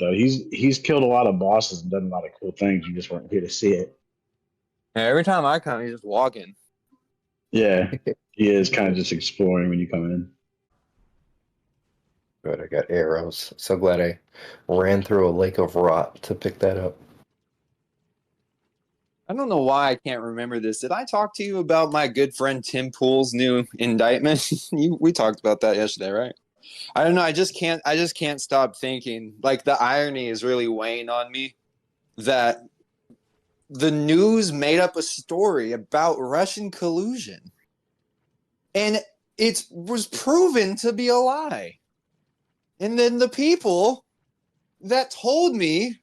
though. He's killed a lot of bosses and done a lot of cool things. You just weren't here to see it. Yeah, every time I come, he's just walking. Yeah, he is kind of just exploring when you come in. But I got arrows. So glad I ran through a lake of rot to pick that up. I don't know why I can't remember this. Did I talk to you about my good friend Tim Pool's new indictment? We talked about that yesterday, right? I don't know. I just can't stop thinking. Like the irony is really weighing on me that the news made up a story about Russian collusion, and it was proven to be a lie. And then the people that told me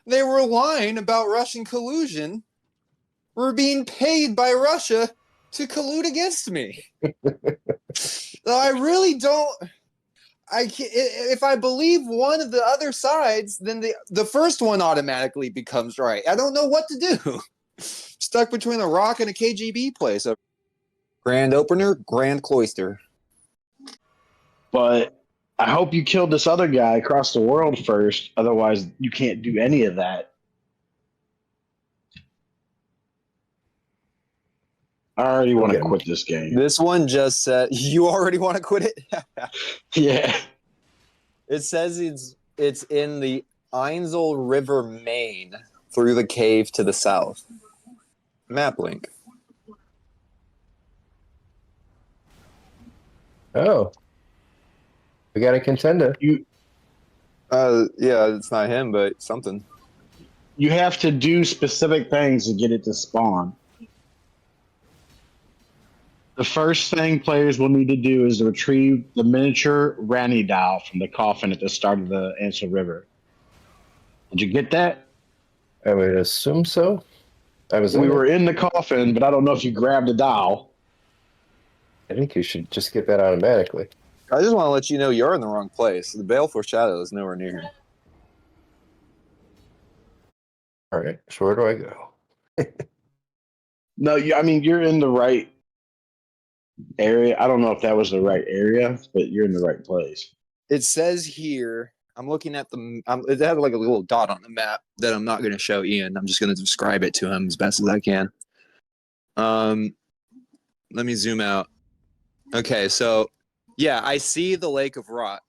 they were lying about Russian collusion were being paid by Russia to collude against me. So I really don't. If I believe one of the other sides, then the first one automatically becomes right. I don't know what to do. Stuck between a rock and a KGB place. Grand opener, grand cloister. But I hope you killed this other guy across the world first. Otherwise, you can't do any of that. I already want to quit this game. This one just said, you already want to quit it? Yeah. It says it's in the Ainsel River, Maine, through the cave to the south. Map link. Oh. We got a contender. Yeah, it's not him, but something. You have to do specific things to get it to spawn. The first thing players will need to do is to retrieve the miniature Ranni doll from the coffin at the start of the Ansel River. Did you get that? I would assume so. We were in the coffin, but I don't know if you grabbed the doll. I think you should just get that automatically. I just want to let you know you're in the wrong place. The Baleful Shadow is nowhere near here. All right, so where do I go? No, I mean, you're in the right area. I don't know if that was the right area, but you're in the right place. It says here, I'm looking at it has like a little dot on the map that I'm not going to show Ian. I'm just going to describe it to him as best as I can. Let me zoom out. Okay, so yeah, I see the Lake of Rot.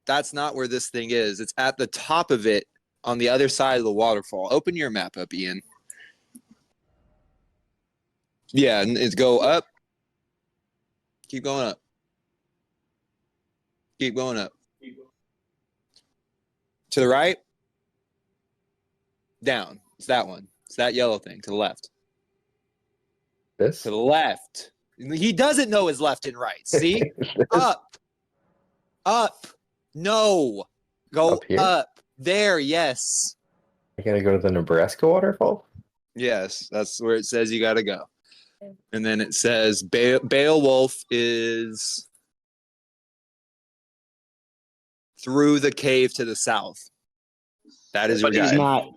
That's not where this thing is. It's at the top of it on the other side of the waterfall. Open your map up, Ian. Yeah, and it's go up. Keep going up. Keep going up. To the right. Down. It's that one. It's that yellow thing to the left. This? To the left. He doesn't know his left and right. See? Up. Up. No. Go up. There, yes. I gotta go to the Nebraska waterfall? Yes, that's where it says you gotta go. And then it says Beowulf is through the cave to the south. That is your guide. He's not.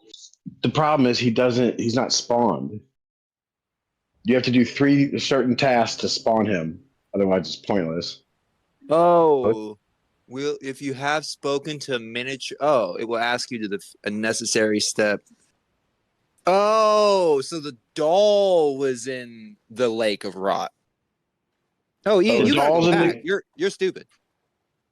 The problem is he's not spawned. You have to do 3 certain tasks to spawn him. Otherwise, it's pointless. Oh. If you have spoken to a miniature... Oh, it will ask you to a necessary step. Oh, so the doll was in the Lake of Rot. Oh, Ian, you got back. You're stupid.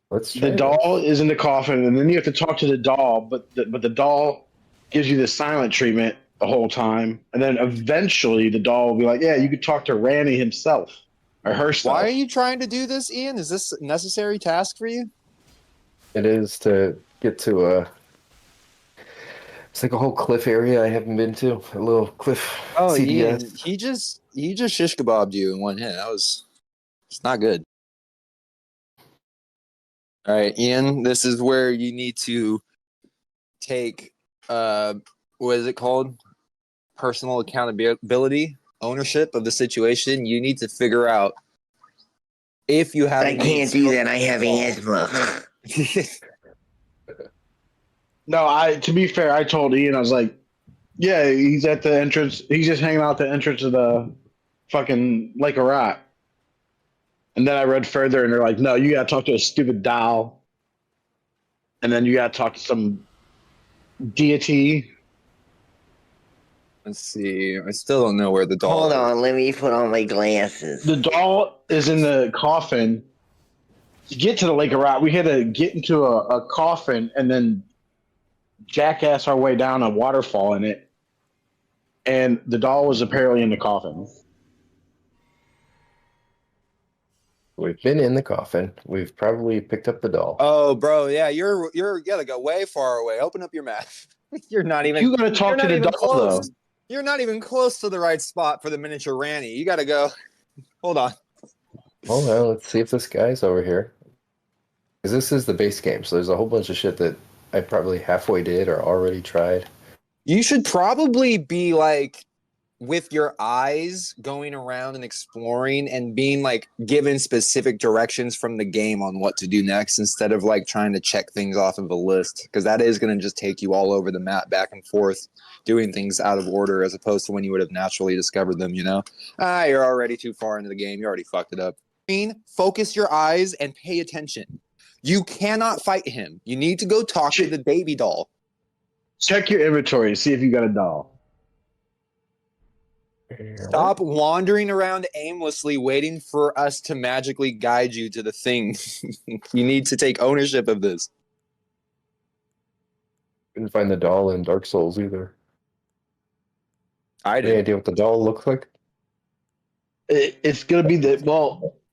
The doll is in the coffin, and then you have to talk to the doll, but the doll gives you the silent treatment the whole time, and then eventually the doll will be like, yeah, you could talk to Ranni himself or herself. Why are you trying to do this, Ian? Is this a necessary task for you? It is to get to it's like a whole cliff area I haven't been to. A little cliff. Oh, CDS. Ian, he just shish kebabbed you in one hit. It's not good. All right, Ian, this is where you need to take what is it called? Personal accountability, ownership of the situation. You need to figure out if you have. I can't do that. I have asthma. No, to be fair, I told Ian, I was like, yeah, he's at the entrance. He's just hanging out at the entrance of the fucking Lake of Rot. And then I read further, and they're like, no, you got to talk to a stupid doll. And then you got to talk to some deity. Let's see. I still don't know where the doll Hold is. on, let me put on my glasses. The doll is in the coffin. To get to the Lake of Rock, we had to get into a coffin and then jackass our way down a waterfall in it. And the doll was apparently in the coffin. We've been in the coffin. We've probably picked up the doll. Oh, bro, yeah, you gotta go way far away. Open up your map. You're not even. You gotta talk You're to not the even doll close. though. You're not even close to the right spot for the miniature Ranni. You gotta go. Hold on. Oh well, let's see if this guy's over here. Because this is the base game, so there's a whole bunch of shit that I probably halfway did or already tried. You should probably be like with your eyes going around and exploring and being like given specific directions from the game on what to do next instead of like trying to check things off of a list, because that is going to just take you all over the map back and forth doing things out of order as opposed to when you would have naturally discovered them, you know? You're already too far into the game. You already fucked it up. Focus your eyes and pay attention. You cannot fight him. You need to go talk to the baby doll. Check your inventory and see if you got a doll. Stop wandering around aimlessly waiting for us to magically guide you to the thing. You need to take ownership of this. Couldn't find the doll in Dark Souls either. I Any did. idea what the doll looks like? It's gonna be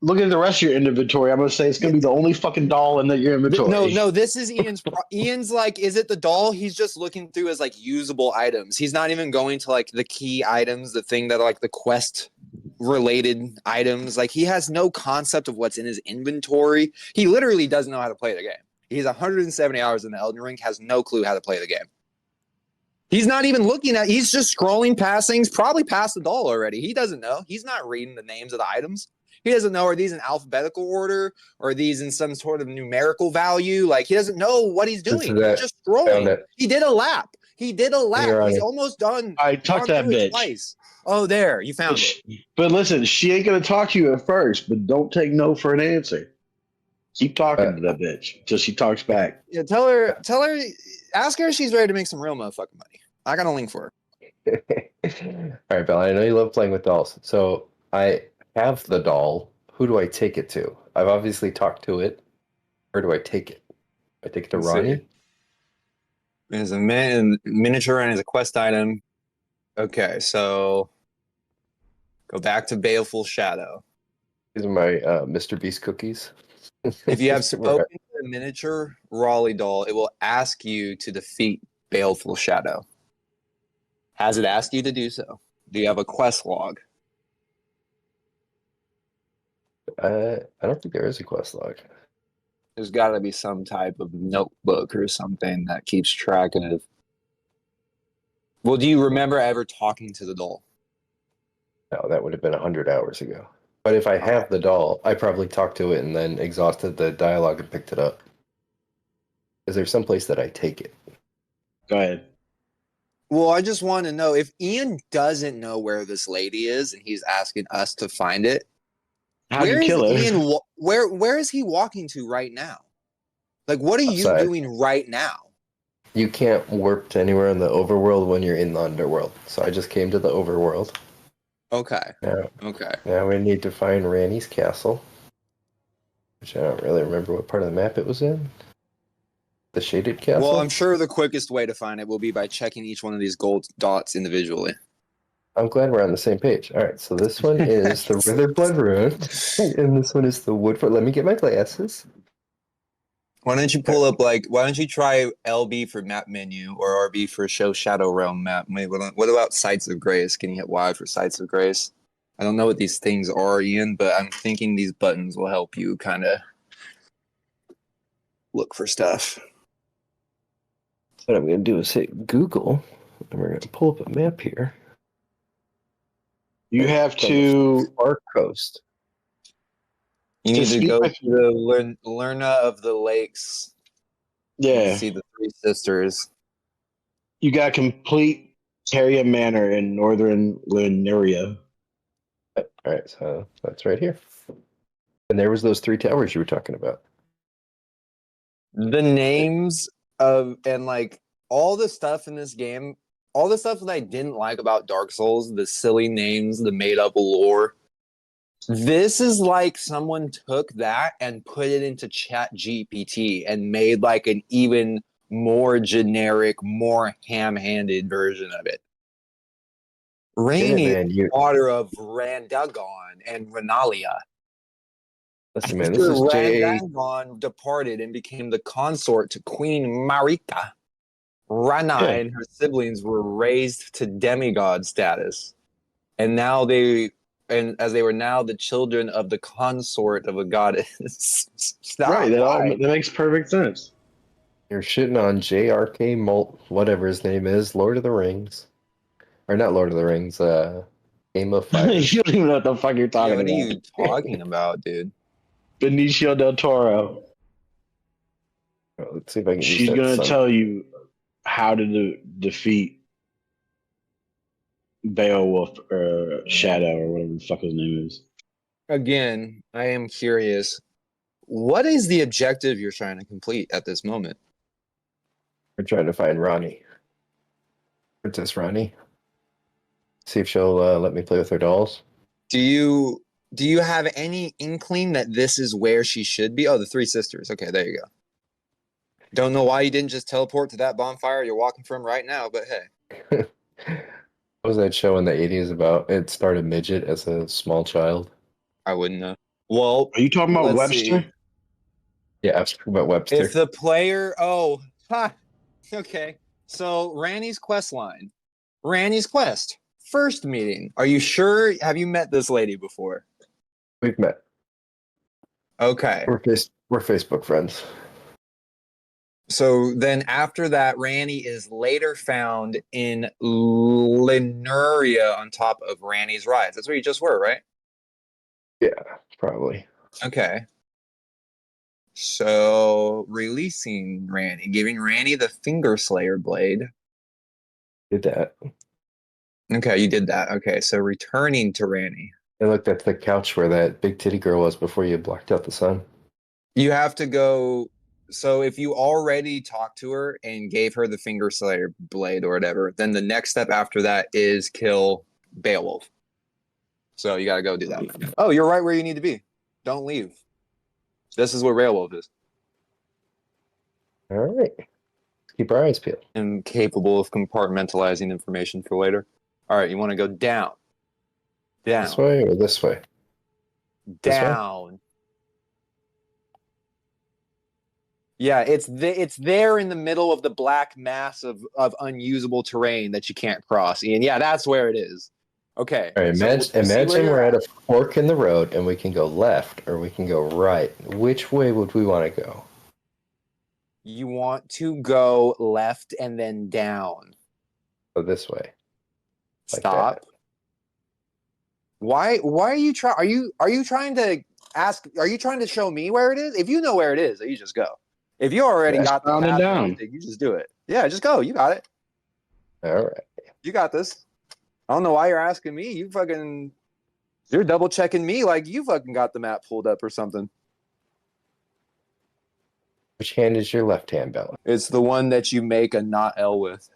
look at the rest of your inventory. I'm gonna say it's gonna be the only fucking doll in your inventory. No, this is Ian's like, is it the doll? He's just looking through as like usable items. He's not even going to like the key items, the thing that are like the quest related items. Like he has no concept of what's in his inventory. He literally doesn't know how to play the game. He's 170 hours in the Elden Ring, has no clue how to play the game. He's not even looking at, he's just scrolling past things, probably past the doll already. He doesn't know. He's not reading the names of the items. He doesn't know, are these in alphabetical order? Or are these in some sort of numerical value? Like, he doesn't know what he's doing. He's just scrolling. He did a lap. He's almost done. I talked to that bitch twice. Oh, there. You found it. But listen, she ain't going to talk to you at first, but don't take no for an answer. Keep talking to that bitch until she talks back. Yeah, tell her, ask her if she's ready to make some real motherfucking money. I got a link for her. All right, Bella, I know you love playing with dolls. So I have the doll. Who do I take it to? I've obviously talked to it. Where do I take it? I take it to Ranni? There's a miniature and is a quest item. Okay, so go back to Baleful Shadow. These are my Mr. Beast cookies. If you have spoken to the miniature Raleigh doll, it will ask you to defeat Baleful Shadow. Has it asked you to do so? Do you have a quest log? I don't think there is a quest log. There's got to be some type of notebook or something that keeps track of. Well, do you remember ever talking to the doll? No, that would have been 100 hours ago. But if I have the doll, I probably talked to it and then exhausted the dialogue and picked it up. Is there some place that I take it? Go ahead. Well, I just want to know if Ian doesn't know where this lady is and he's asking us to find it. Where is he walking to right now? Like, what are you doing right now? You can't warp to anywhere in the overworld when you're in the underworld. So I just came to the overworld. Okay. Okay. Now we need to find Ranni's castle, which I don't really remember what part of the map it was in. The shaded castle? Well, I'm sure the quickest way to find it will be by checking each one of these gold dots individually. I'm glad we're on the same page. All right, so this one is the Withered Blood Rune, and this one is the Woodford. Let me get my glasses. Why don't you pull up, why don't you try LB for map menu or RB for show Shadow Realm map? What about Sites of Grace? Can you hit Y for Sites of Grace? I don't know what these things are, Ian, but I'm thinking these buttons will help you kind of look for stuff. What I'm going to do is hit Google, and we're going to pull up a map here. You have to... Far Coast. You need to go to the Lerna of the Lakes. Yeah. See the Three Sisters. You got complete Teria Manor in northern Lunaria. All right, so that's right here. And there was those 3 towers you were talking about. The names of, and all the stuff in this game, all the stuff that I didn't like about Dark Souls, the silly names, the made up lore. This is like someone took that and put it into Chat GPT and made like an even more generic, more ham-handed version of it. Ranni, man, you daughter of Randagon and Renalia. listen, man. After This is J.A. Randagon departed and became the consort to Queen Marika, Ranni and her siblings were raised to demigod status. And now as they were now the children of the consort of a goddess. Stop. Right. That makes perfect sense. You're shitting on J.R.K. Molt, whatever his name is, Lord of the Rings, or not Lord of the Rings, Game of Fire. You don't even know what the fuck you're talking What are about. you talking about, dude? Benicio del Toro. Let's see if I can. She's gonna tell you how to defeat Beowulf or Shadow or whatever the fuck his name is. Again, I am curious. What is the objective you're trying to complete at this moment? We're trying to find Ranni, Princess Ranni. See if she'll let me play with her dolls. Do you have any inkling that this is where she should be? Oh, the Three Sisters. Okay, there you go. Don't know why you didn't just teleport to that bonfire you're walking from right now, but hey. What was that show in the 80s about? It started midget as a small child. I wouldn't know. Well, Are you talking about let's Webster? see. Yeah, I was talking about Webster. If the player, okay. So Ranni's quest line, Ranni's quest, first meeting. Are you sure? Have you met this lady before? We've met. Okay. We're Facebook friends. So then after that, Ranni is later found in Lemuria on top of Ranni's Rise. That's where you just were, right? Yeah, probably. Okay. So releasing Ranni, giving Ranni the Finger Slayer blade. Did that. Okay, you did that. Okay, so returning to Ranni. I looked at the couch where that big titty girl was before you blocked out the sun. You have to go. So if you already talked to her and gave her the Finger Slayer blade or whatever, then the next step after that is kill Beowulf. So you got to go do that. Oh, you're right where you need to be. Don't leave. This is where Beowulf is. All right. Keep our eyes peeled. And capable of compartmentalizing information for later. All right, you want to go down. Down. This way or this way? This way? Down. Yeah, it's there in the middle of the black mass of unusable terrain that you can't cross, Ian. Yeah, that's where it is. Okay. All right, imagine we're at a fork in the road and we can go left or we can go right. Which way would we want to go? You want to go left and then down. Go this way. Like Stop. that. Why are you trying? Are you trying to ask? Are you trying to show me where it is? If you know where it is, you just go. If you already got the path, down. you just do it. Yeah, just go. You got it. All right. You got this. I don't know why you're asking me. You're double checking me like you fucking got the map pulled up or something. Which hand is your left hand, Bella? It's the one that you make a not L with.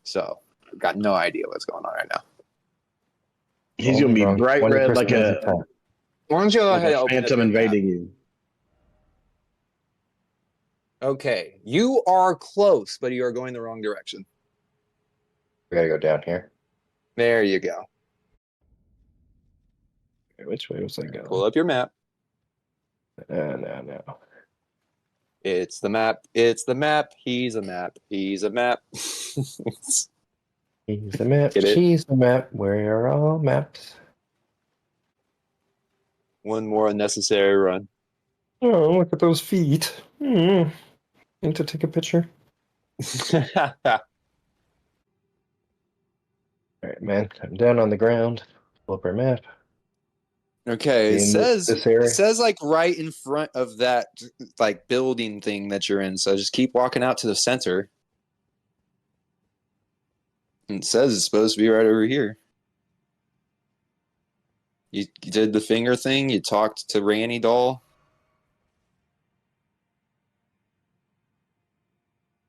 So I've got no idea what's going on right now. He's gonna be bright red like a Why don't you go ahead and open phantom invading you? Okay, you are close, but you are going the wrong direction. We gotta go down here. There you go. Okay, which way was I going? Pull up your map. No. It's the map. It's the map. He's a map. He's a map. He's the map. Get it? She's the map. We're all maps. One more unnecessary run. Oh, look at those feet. Need to take a picture. All right, man. I'm down on the ground. Pull up our map. Okay, This area. it says like right in front of that like building thing that you're in. So just keep walking out to the center. And it says it's supposed to be right over here. You did the finger thing. You talked to Ranni doll.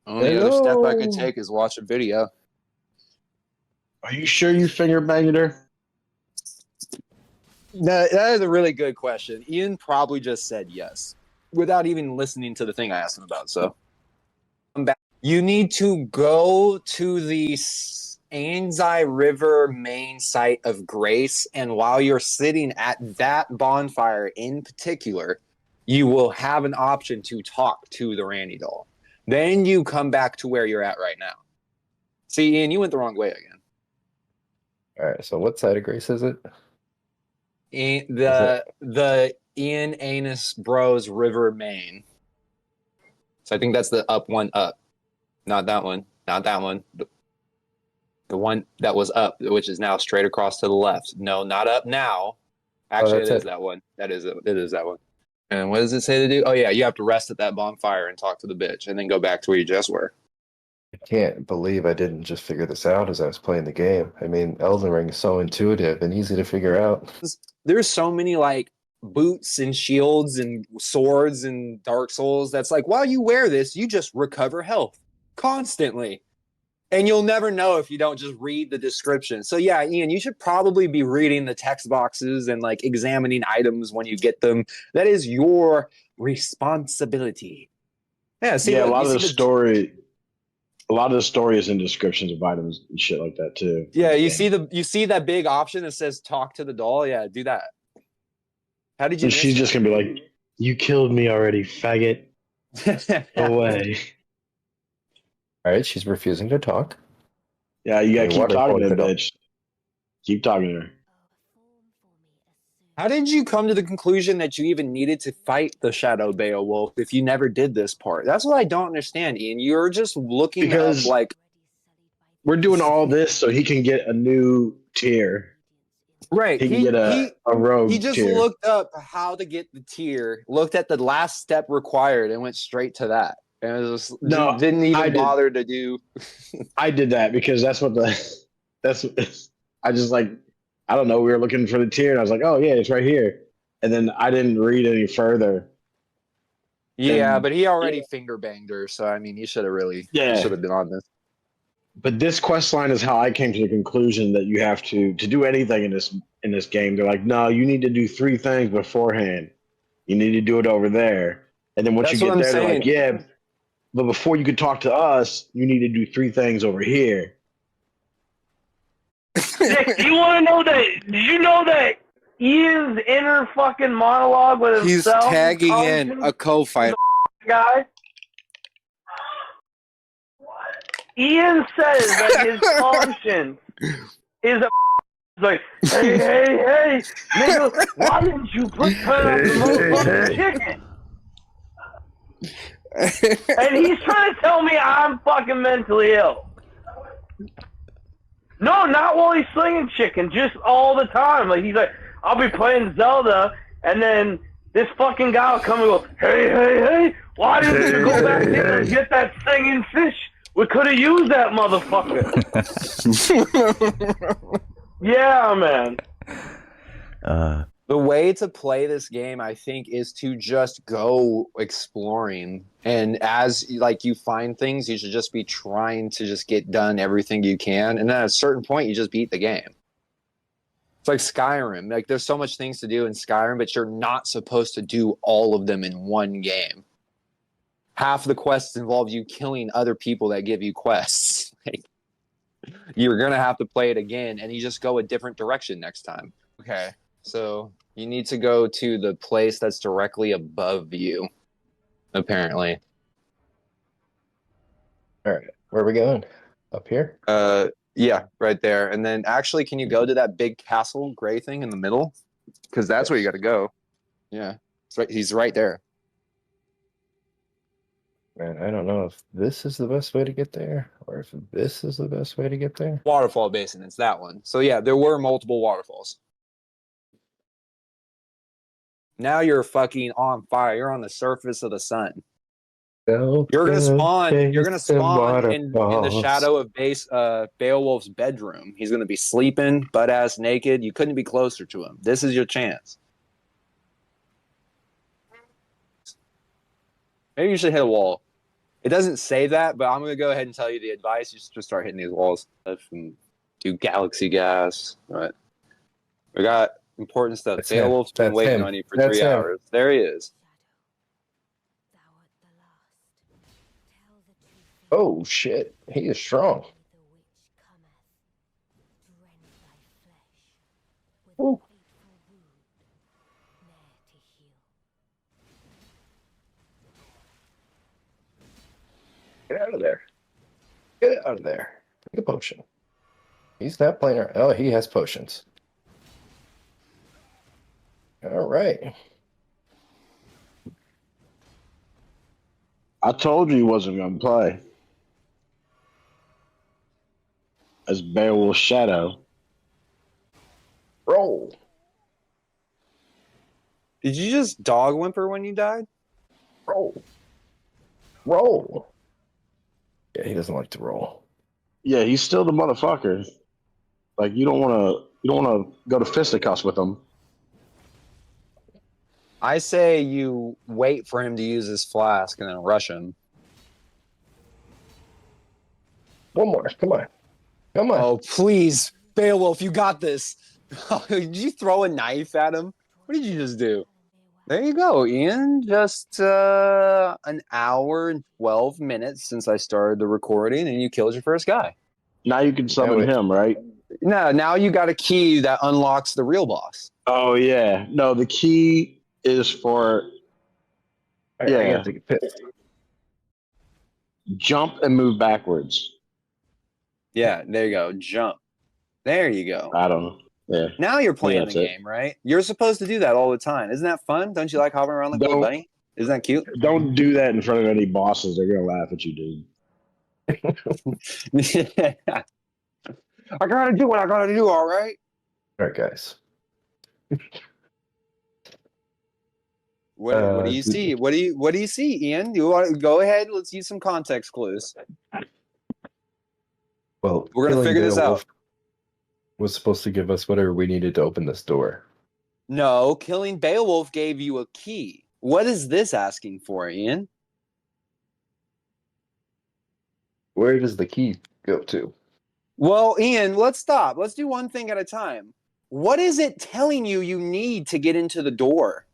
Only other step I could take is watch a video. Are you sure you finger banged her? That is a really good question. Ian probably just said yes without even listening to the thing I asked him about. So you need to go to the Anzai River main site of Grace, and while you're sitting at that bonfire in particular, you will have an option to talk to the Ranni doll. Then you come back to where you're at right now. See, Ian, you went the wrong way again. All right. So what side of Grace is it? The Ian Anus Bros River Main. So I think that's the up one up. Not that one. Not that one. The one that was up, which is now straight across to the left. No, not up now. Actually, it is that one. That is it. It is that one. And what does it say to do? Oh, yeah, you have to rest at that bonfire and talk to the bitch and then go back to where you just were. I can't believe I didn't just figure this out as I was playing the game. I mean, Elden Ring is so intuitive and easy to figure out. There's so many like boots and shields and swords and Dark Souls that's like, while you wear this, you just recover health constantly. And you'll never know if you don't just read the description. So yeah, Ian, you should probably be reading the text boxes and like examining items when you get them. That is your responsibility. Yeah, see, yeah, look, a lot of the story is in descriptions of items and shit like that too. Yeah, you see that big option that says talk to the doll? Yeah, do that. How did you And she's miss just gonna be like, "You killed me already, faggot. Go away." All right, she's refusing to talk. Yeah, you gotta Okay, keep water talking to poured that it bitch. Keep talking to her. How did you come to the conclusion that you even needed to fight the Shadow Beowulf if you never did this part? That's what I don't understand, Ian. You're just looking Because up like we're doing all this so he can get a new tier. right. He can get a rogue he just tier. looked up how to get the tier, looked at the last step required, and went straight to that. And it was just, No, didn't I even did. bother to do. I did that because that's I just like, I don't know. We were looking for the tier, and I was like, "Oh yeah, it's right here." And then I didn't read any further. Yeah, And but he already finger banged her, so I mean, he should have been on this. But this quest line is how I came to the conclusion that you have to do anything in this game. They're like, no, you need to do 3 things beforehand. You need to do it over there, and then once That's you what get I'm there, they're saying. like, yeah, but before you could talk to us, you need to do 3 things over here. Nick, do you want to know that? Did you know that Ian's inner fucking monologue with He's himself? tagging in a co-fighter. Guy. Ian says that his conscience is a like, hey, nigga, why didn't you turn off the motherfucking chicken? And he's trying to tell me I'm fucking mentally ill. No, not while he's slinging chicken, just all the time. Like, he's like, I'll be playing Zelda, and then this fucking guy will come and go, hey, why didn't you go back there and get that singing fish? We could have used that motherfucker. Yeah, man. The way to play this game, I think, is to just go exploring. And as like you find things, you should just be trying to just get done everything you can. And then at a certain point, you just beat the game. It's like Skyrim. Like there's so much things to do in Skyrim, but you're not supposed to do all of them in one game. Half the quests involve you killing other people that give you quests. Like, you're gonna have to play it again, and you just go a different direction next time. Okay, so you need to go to the place that's directly above you, apparently. All right, where are we going? Up here? Yeah, right there. And then actually, can you go to that big castle gray thing in the middle? Because that's where you got to go. Yeah, it's right. He's right there. Man, I don't know if this is the best way to get there or if this is the best way to get there. Waterfall basin. It's that one. So yeah, there were multiple waterfalls. Now you're fucking on fire. You're on the surface of the sun. You're gonna spawn. You're gonna spawn in the shadow of Beowulf's bedroom. He's gonna be sleeping, butt ass naked. You couldn't be closer to him. This is your chance. Maybe you should hit a wall. It doesn't say that, but I'm gonna go ahead and tell you the advice. You should just start hitting these walls and do galaxy gas. Right. We got important stuff. That's him. Beowulf's been That's waiting him. on you for That's 3 him. hours. There he is. Oh shit, he is strong. Ooh. Get out of there. Get out of there. Take a potion. He's not playing around. Oh, he has potions. All right. I told you he wasn't going to play. As Beowulf's shadow. Roll. Did you just dog whimper when you died? Roll. Roll. Yeah, he doesn't like to roll. Yeah, he's still the motherfucker. Like you don't want to go to fisticuffs with him. I say you wait for him to use his flask and then rush him. One more. Come on. Come on. Oh, please. Beowulf, you got this. Did you throw a knife at him? What did you just do? There you go, Ian. Just an hour and 12 minutes since I started the recording, and you killed your first guy. Now you can summon him, right? No, now you got a key that unlocks the real boss. Oh yeah. No, the key is for I gotta take a piss. jump and move backwards. Yeah, there you go. Jump. There you go. I don't know. Yeah. Now you're playing that's the it. game, right? You're supposed to do that all the time. Isn't that fun? Don't you like hopping around like a little Don't- bunny? Isn't that cute? Don't do that in front of any bosses. They're gonna laugh at you, dude. I gotta do what I gotta do, all right? All right, guys. What do you see? What do you see, Ian? You want to go ahead? Let's use some context clues. Well, We're gonna killing figure this Beowulf out. was supposed to give us whatever we needed to open this door. No, killing Beowulf gave you a key. What is this asking for, Ian? Where does the key go to? Well, Ian, let's stop. Let's do one thing at a time. What is it telling you you need to get into the door?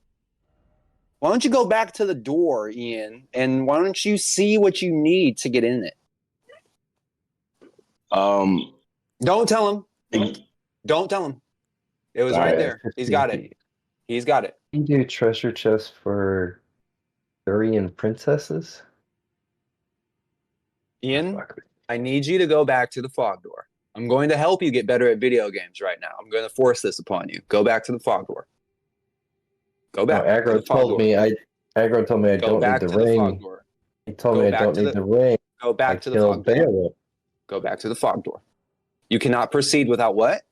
Why don't you go back to the door, Ian, and why don't you see what you need to get in it? Don't tell him. Don't tell him. It was right there. He's got it. He's got it. You do treasure chest for Durian princesses? Ian, Fuck. I need you to go back to the fog door. I'm going to help you get better at video games right now. I'm going to force this upon you. Go back to the fog door. Go back. No, to Aggro the fog told door. me Aggro told me I Go don't back need to the the fog ring. door. He told Go me I back don't to need the- the ring. Go back I to the killed fog door. Beowulf. Go back to the fog door. You cannot proceed without what?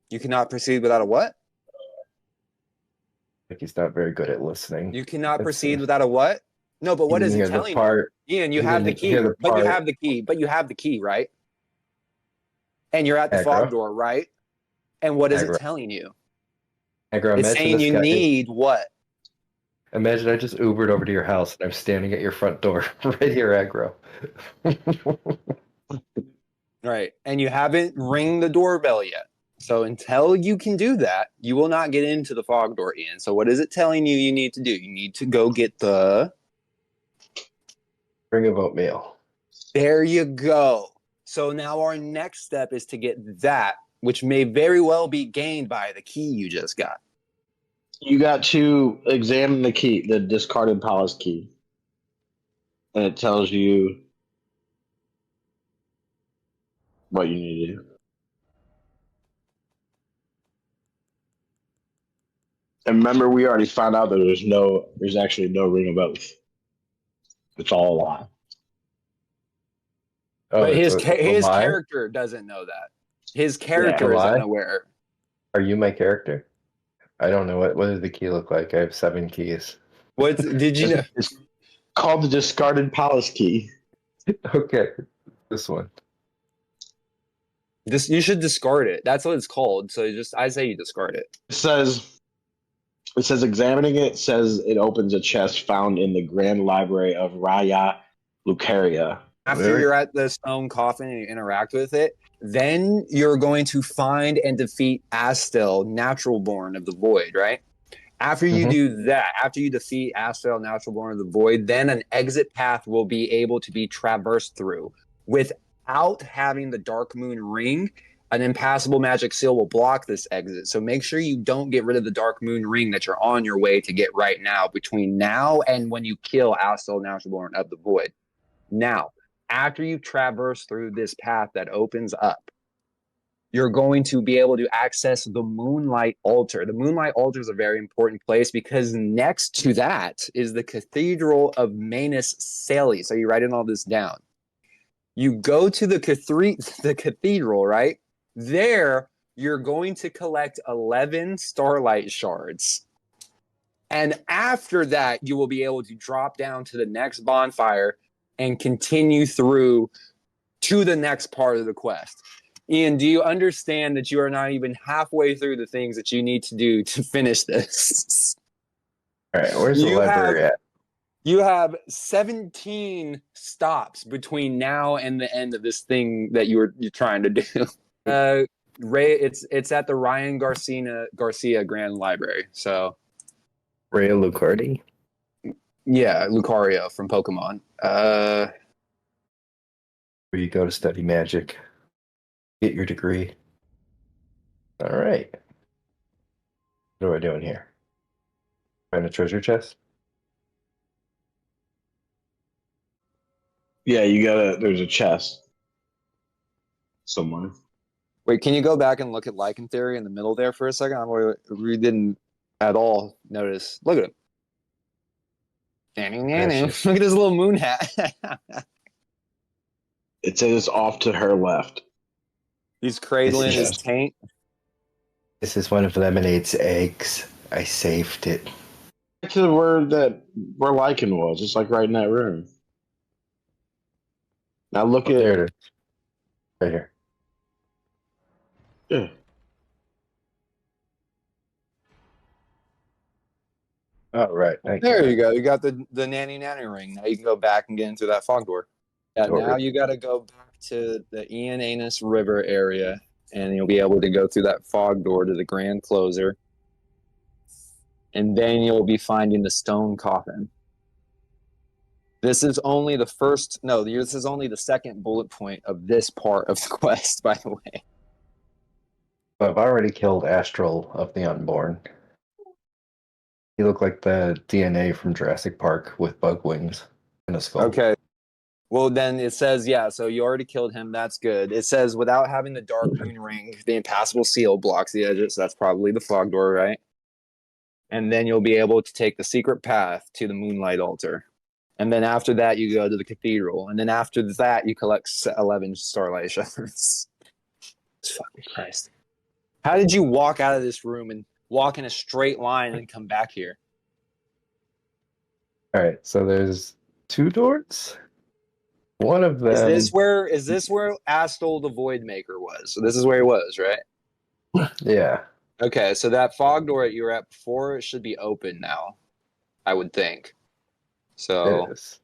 You cannot proceed without a what? Like he's not very good at listening. You cannot That's- proceed without a what? No, but what You is didn't it hear the telling part. you? Ian, you you have the didn't key. hear the But you part. have the key. But you have the key, right? And you're at the Aggro. fog door, right? And what is Aggro. it telling you? Aggro, It's imagine saying this you guy. need what? Imagine I just Ubered over to your house and I'm standing at your front door right here, Aggro. Right. And you haven't ring the doorbell yet. So until you can do that, you will not get into the fog door, Ian. So what is it telling you you need to do? You need to go get the... Ring of oatmeal. There you go. So now our next step is to get that, which may very well be gained by the key you just got. You got to examine the key, the discarded palace key, and it tells you what you need to do. And remember, we already found out that there's actually no ring of oath. It's all a lie. Oh, But his it's a lie? character doesn't know that. His character Yeah, is lie? unaware. Are you my character? I don't know. What does the key look like? I have 7 keys. What did you know? It's called the discarded palace key. Okay, this one. You should discard it. That's what it's called. So I say you discard it. It says It says examining it says it opens a chest found in the Grand Library of Raya Lucaria. After you're at the stone coffin and you interact with it, then you're going to find and defeat Astel, Natural Born of the Void, right? After you do that, after you defeat Astel, Natural Born of the Void, then an exit path will be able to be traversed through. Without having the Dark Moon ring, an impassable magic seal will block this exit. So make sure you don't get rid of the Dark Moon ring that you're on your way to get right now, between now and when you kill Astel, Natural Born of the Void. Now, after you traverse through this path that opens up, you're going to be able to access the Moonlight Altar. The Moonlight Altar is a very important place because next to that is the Cathedral of Manus Salis. So you're writing all this down. You go to the cathedral, right? There, you're going to collect 11 Starlight Shards. And after that, you will be able to drop down to the next bonfire and continue through to the next part of the quest. Ian, do you understand that you are not even halfway through the things that you need to do to finish this? All right, where's the library at? You have 17 stops between now and the end of this thing that you're trying to do. Ray, it's at the Ryan Garcia Grand Library. So Ray Lucardi? Yeah, Lucario from Pokemon. Where you go to study magic. Get your degree. All right. What am I doing here? Find a treasure chest? Yeah, there's a chest somewhere. Wait, can you go back and look at Lycan Theory in the middle there for a second? We didn't at all notice. Look at him. Look at his little moon hat. It says off to her left. He's cradling his taint. This is one of Lemonade's eggs. I saved it. To where Lycan was. It's like right in that room. Now look at there it is. Right here. Yeah. Oh, right. There you go. You got the nanny ring. Now you can go back and get into that fog door. Yeah, now you got to go back to the Ian Anus River area, and you'll be able to go through that fog door to the Grand Closer. And then you'll be finding the stone coffin. This is only the this is only the second bullet point of this part of the quest, by the way. I've already killed Astral of the Unborn. He looked like the DNA from Jurassic Park with bug wings and a skull. Okay. Well, then it says, yeah, so you already killed him. That's good. It says, without having the Dark Moon ring, the impassable seal blocks the edges. So that's probably the fog door, right? And then you'll be able to take the secret path to the Moonlight Altar. And then after that, you go to the cathedral. And then after that, you collect 11 Starlight Shards. Fucking Christ. How did you walk out of this room and walk in a straight line and come back here? All right, so there's 2 doors. One of them is this where Astel the Void Maker was? So this is where he was, right? Yeah. Okay, so that fog door that you were at before should be open now, I would think. So it is.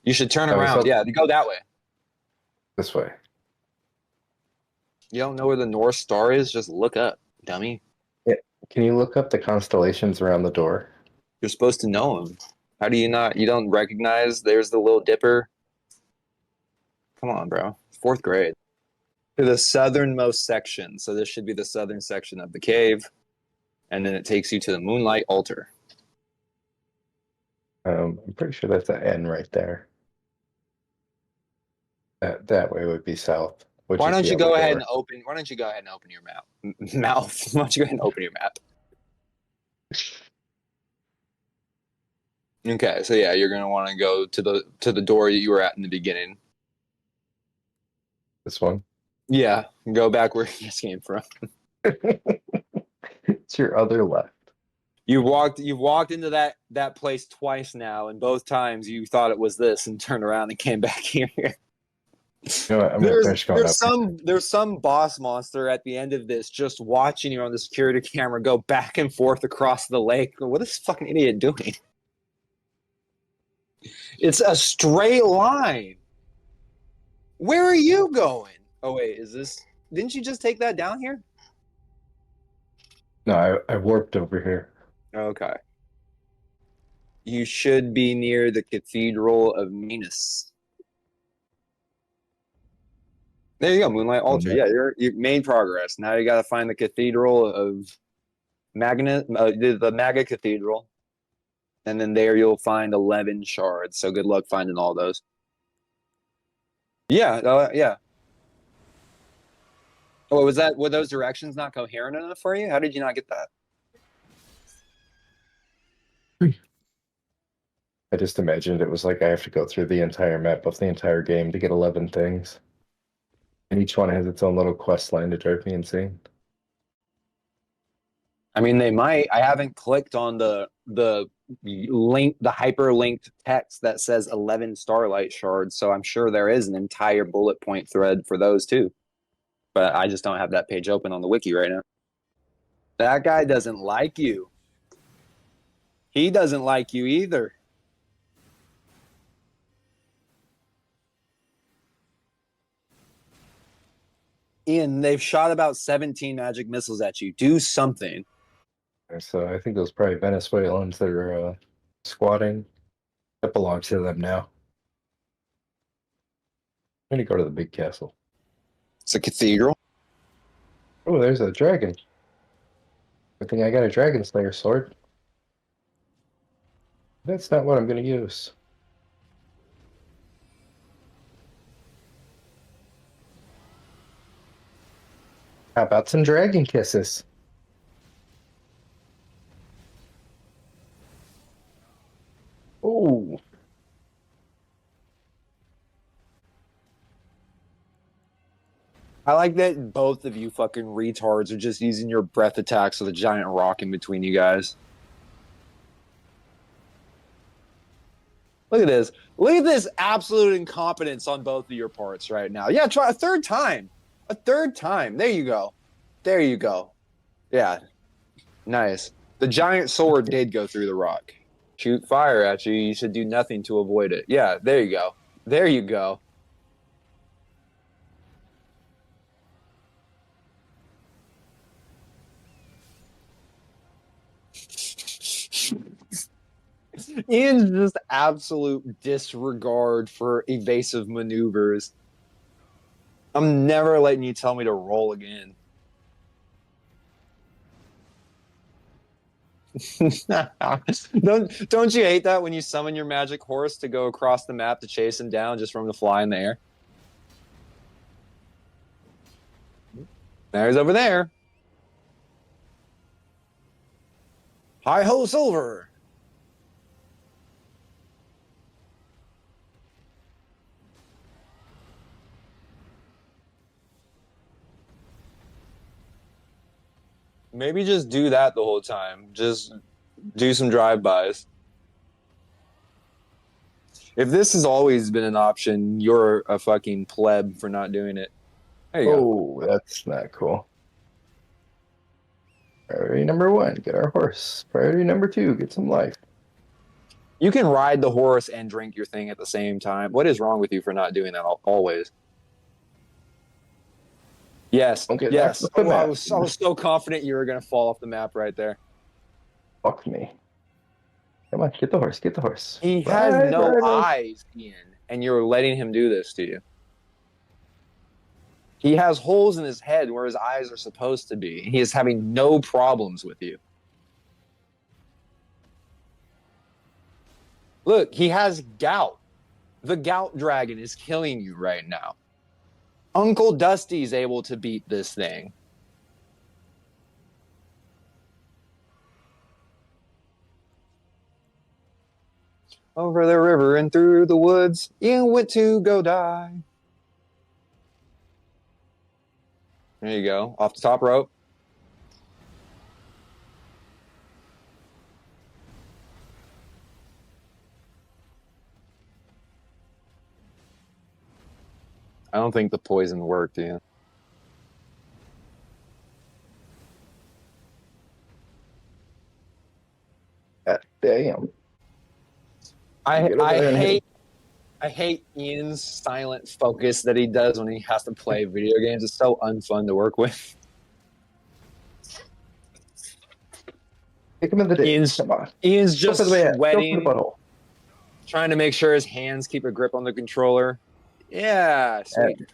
You should turn around. Yeah, go that way. This way. You don't know where the North Star is? Just look up, dummy. Yeah. Can you look up the constellations around the door? You're supposed to know them. How do you not? You don't recognize there's the Little Dipper? Come on, bro. 4th grade. To the southernmost section. So this should be the southern section of the cave. And then it takes you to the Moonlight Altar. I'm pretty sure that's an N right there. That way would be south. Why don't you go ahead and open your map? Mouth. Why don't you go ahead and open your map? Okay, so yeah, you're gonna want to go to the door that you were at in the beginning. This one? Yeah, go back where you just came from. It's your other left. You've walked into that place twice now, and both times you thought it was this and turned around and came back here. You know what? I'm gonna finish going up. There's some boss monster at the end of this just watching you on the security camera go back and forth across the lake. What is this fucking idiot doing? It's a straight line. Where are you going? Oh wait, is this? Didn't you just take that down here? No, I warped over here. Okay. You should be near the Cathedral of Minas. There you go, Moonlight Altar. Okay. Yeah, you made progress. Now you got to find the Cathedral of the Maga Cathedral, and then there you'll find 11 shards. So good luck finding all those. Yeah, yeah. Oh, were those directions not coherent enough for you? How did you not get that? I just imagined it was like I have to go through the entire map of the entire game to get 11 things. And each one has its own little quest line to drive me insane. I mean, they might. I haven't clicked on the link, the hyperlinked text that says 11 starlight shards, so I'm sure there is an entire bullet point thread for those too. But I just don't have that page open on the wiki right now. That guy doesn't like you. He doesn't like you either. Ian, they've shot about 17 magic missiles at you. Do something. So I think those probably Venezuelans that are squatting. That belongs to them now. I'm gonna go to the big castle. It's a cathedral. Oh, there's a dragon. Good thing I got a dragon slayer sword. That's not what I'm gonna use. How about some dragon kisses? Oh, I like that both of you fucking retards are just using your breath attacks with a giant rock in between you guys. Look at this. Look at this absolute incompetence on both of your parts right now. Yeah, try a third time. A third time. There you go. There you go. Yeah. Nice. The giant sword did go through the rock. Shoot fire at you. You should do nothing to avoid it. Yeah, there you go. There you go. Ian's just absolute disregard for evasive maneuvers. I'm never letting you tell me to roll again. Don't you hate that when you summon your magic horse to go across the map to chase him down just for him to fly in the air? There he's over there. Hi ho, Silver. Maybe just do that the whole time. Just do some drive-bys. If this has always been an option, you're a fucking pleb for not doing it. There you go. oh, that's not cool. Priority number 1, get our horse. Priority number 2, get some life. You can ride the horse and drink your thing at the same time. What is wrong with you for not doing that always? Yes, Don't get yes. knocked off the Oh, I map. was so confident you were going to fall off the map right there. Fuck me. Come on, get the horse, get the horse. He has Ride, no ride, ride. eyes, Ian, and you're letting him do this to you. He has holes in his head where his eyes are supposed to be. He is having no problems with you. Look, he has gout. The gout dragon is killing you right now. Uncle Dusty's able to beat this thing. Over the river and through the woods, Ian went to go die. There you go, off the top rope. I don't think the poison worked, Ian. God damn. I Get over there and hit him. I hate Ian's silent focus that he does when he has to play video games. It's so unfun to work with. Kick him in the dick. Ian's Come on. Ian's Go just for the ass. Go for the sweating, butthole. trying to make sure his hands keep a grip on the controller. Yeah, sweet.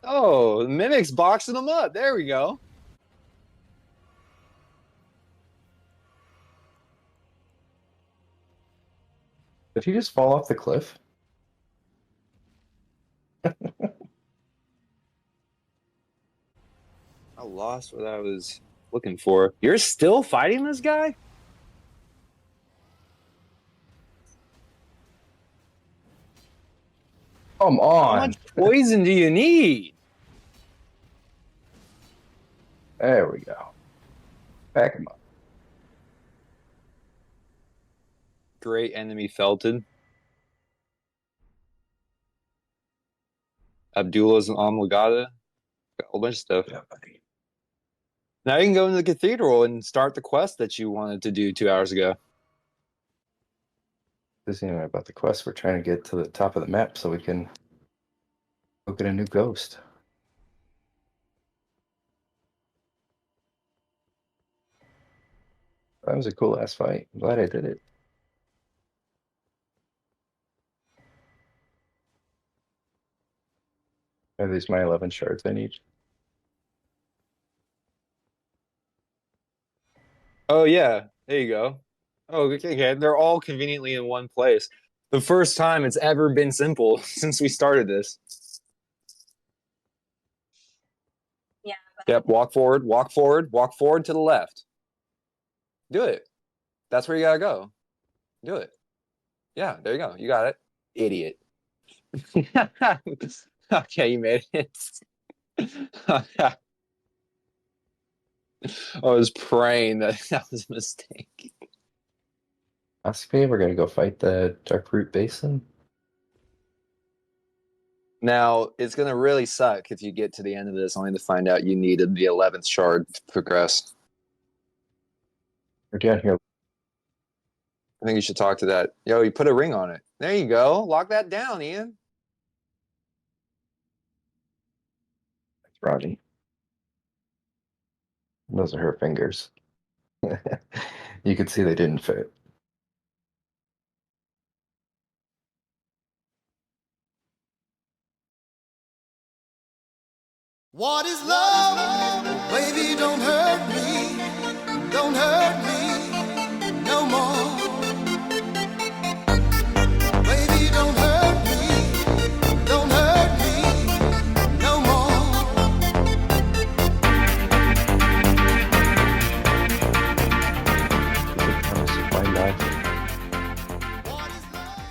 Oh, Mimic's boxing him up. There we go. Did he just fall off the cliff? I lost what I was looking for. You're still fighting this guy? Come How on. much poison do you need? There we go. Back him up. Great enemy felted. Abdullah's an Omligada. Got a whole bunch of stuff. Yeah, buddy. Now you can go into the cathedral and start the quest that you wanted to do 2 hours ago. This isn't even about the quest. We're trying to get to the top of the map so we can go get a new ghost. That was a cool ass fight. I'm glad I did it. Are these my 11 shards I need? Oh yeah, there you go. Oh, okay. They're all conveniently in one place. The first time it's ever been simple since we started this. Yeah. Yep, walk forward, walk forward, walk forward to the left. Do it. That's where you gotta go. Do it. Yeah, there you go. You got it. Idiot. Okay, you made it. I was praying that that was a mistake. Philosophy, we're gonna go fight the Darkroot Basin. Now, it's going to really suck if you get to the end of this only to find out you needed the 11th shard to progress. We're down here. I think you should talk to that. Yo, you put a ring on it. There you go. Lock that down, Ian. That's Ronnie. Those are her fingers. You could see they didn't fit. What is love? Baby, don't hurt me. Don't hurt me no more. Baby, don't hurt me. Don't hurt me no more. You could promise to find out. What is love?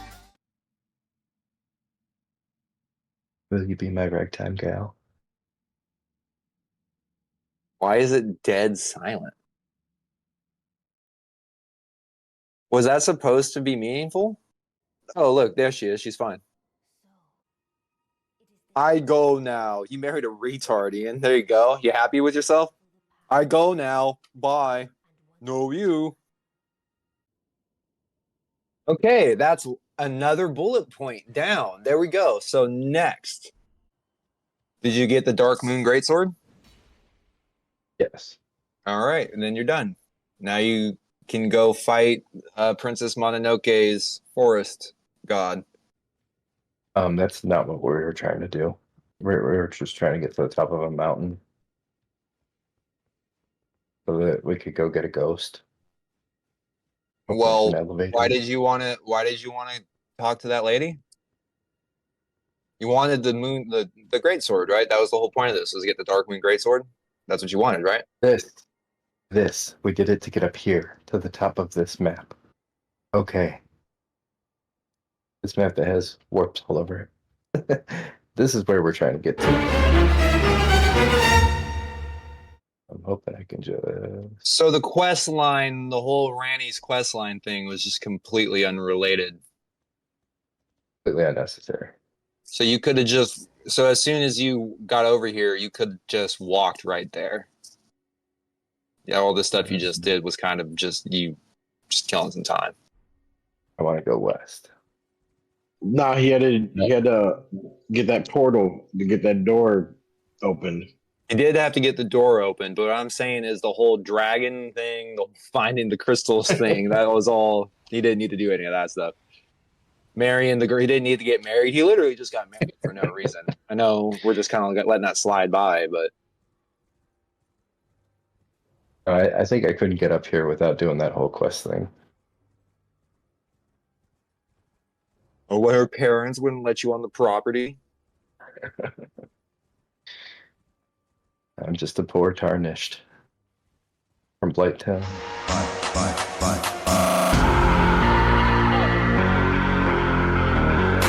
Will you be my ragtime gal? Why is it dead silent? Was that supposed to be meaningful? Oh, look, there she is. She's fine. I go now. You married a retard, Ian. There you go. You happy with yourself? I go now. Bye. No, you. Okay, that's another bullet point down. There we go. So next. Did you get the Dark Moon Greatsword? Yes. All right, and then you're done. Now you can go fight Princess Mononoke's forest god. That's not what we were trying to do. We're just trying to get to the top of a mountain so that we could go get a ghost. Well, An elevator. why did you want to talk to that lady? You wanted the moon, the great sword, right? That was the whole point of this, was to get the Dark Moon Great Sword. That's what you wanted, right? This. We did it to get up here to the top of this map. Okay. This map that has warps all over it. This is where we're trying to get to. I'm hoping I can just. So the quest line, the whole Ranni's quest line thing was just completely unrelated. Completely unnecessary. So you could have just. So as soon as you got over here, you could just walked right there. Yeah, all this stuff you just did was kind of just you just killing some time. I want to go west. No, he had to get that portal to get that door opened. He did have to get the door open, but what I'm saying is the whole dragon thing, the finding the crystals thing, that was all. He didn't need to do any of that stuff. Marrying the girl, he didn't need to get married. He literally just got married for no reason. I know we're just kind of letting that slide by, but I think I couldn't get up here without doing that whole quest thing. or her parents wouldn't let you on the property. I'm just a poor tarnished from Blighttown.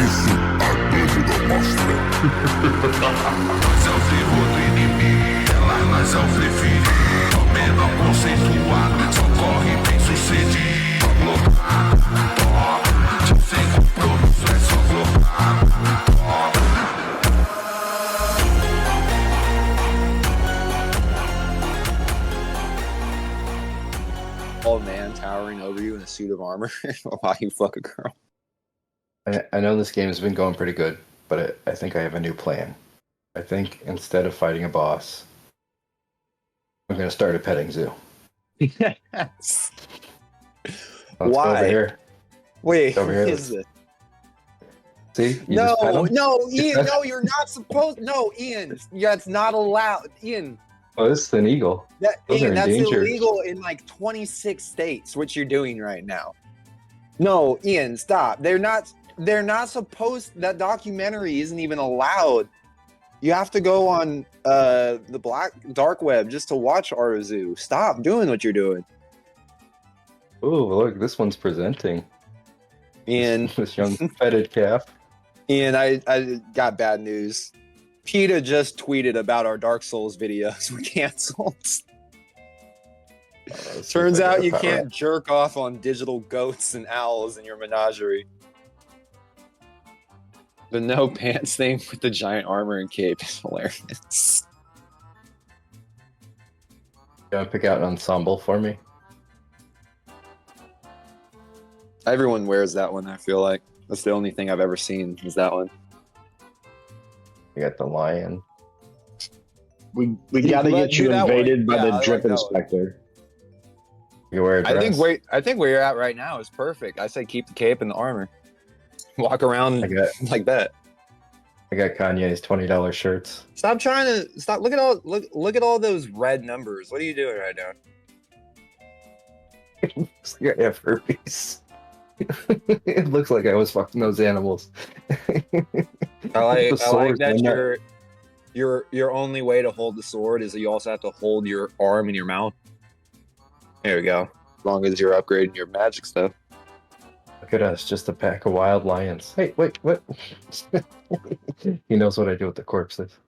Isso abuso do monstro. Nós é o ferro do inimigo, ela nós é o preferido. Menor conceituado, socorre bem sucedido. Top, sem compromisso, é só global. Old man towering over you in a suit of armor while you fuck a girl. I know this game has been going pretty good, but I think I have a new plan. I think instead of fighting a boss, I'm going to start a petting zoo. Yes. Let's go Why? over here. Wait, Over here, what is this? See? You just pet 'em. No, Ian, no, you're not supposed. No, Ian, that's not allowed. Ian, Oh, this is an eagle. Those are that's endangered. illegal in like 26 states. What you're doing right now? No, Ian, stop. They're not supposed. That documentary isn't even allowed. You have to go on the dark web just to watch Arzu. Stop doing what you're doing, Oh, look, this one's presenting. Ian. This young fetid calf. Ian, I got bad news. PETA just tweeted about our Dark Souls videos were canceled. Turns out you can't jerk off on digital goats and owls in your menagerie. The no pants thing with the giant armor and cape is hilarious. You want to pick out an ensemble for me? Everyone wears that one, I feel like. That's the only thing I've ever seen is that one. You got the lion. We got to get you that one. invaded by Yeah, I the like drip that one. inspector. You wear a dress. I think where you're at right now is perfect. I say keep the cape and the armor. Walk around like that. I got Kanye's $20 shirts. Stop trying to stop. Look at all those red numbers. What are you doing right now? Looks like I have herpes. It looks like I was fucking those animals. I like The sword, that man. your only way to hold the sword is that you also have to hold your arm in your mouth. There we go. As long as you're upgrading your magic stuff. Look at us, just a pack of wild lions. Hey, wait, what? He knows what I do with the corpses.